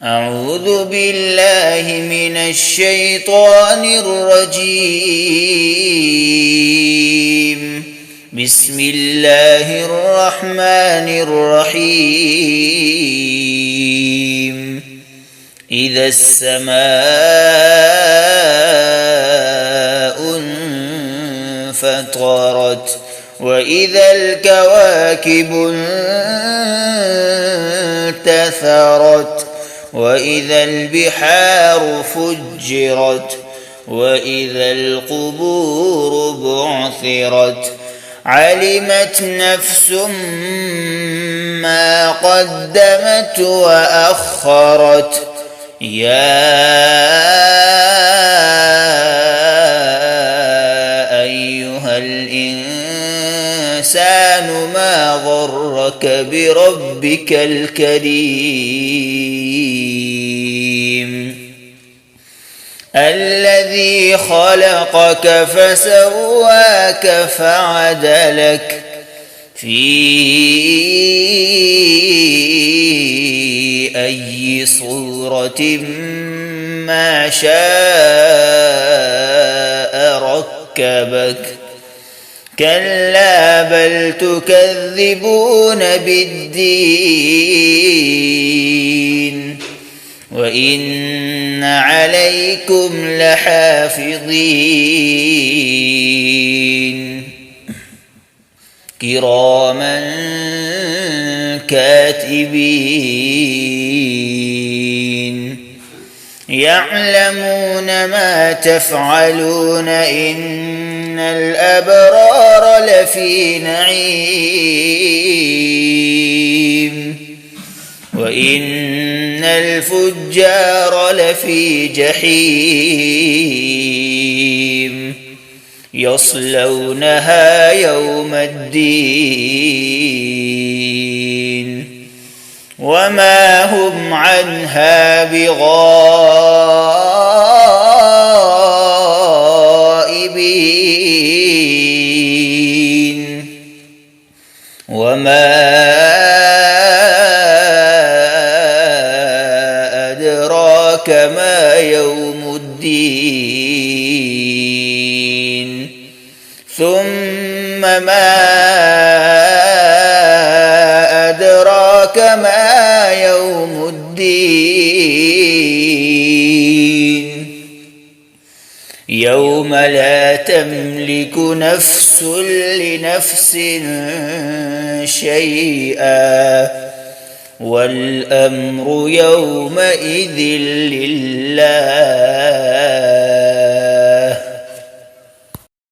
أعوذ بالله من الشيطان الرجيم. بسم الله الرحمن الرحيم. إذا السماء انفطرت وإذا الكواكب انتثرت وإذا البحار فجرت وإذا القبور بعثرت علمت نفس ما قدمت وأخرت يا أيها الإنسان ما غرك بربك الكريم الذي خلقك فسواك فعدلك في أي صورة ما شاء ركبك كلا بل تكذبون بالدين وإن عليكم لحافظين كراما كاتبين يعلمون ما تفعلون إن الأبرار لفي نعيم وإن الفجار لفي جحيم يصلونها يوم الدين وما هم عنها بغائبين وما أدراك ما يوم الدين ثم ما أدراك ما يوم الدين يوم لا تملك نفس لنفس شيئا والأمر يومئذ لله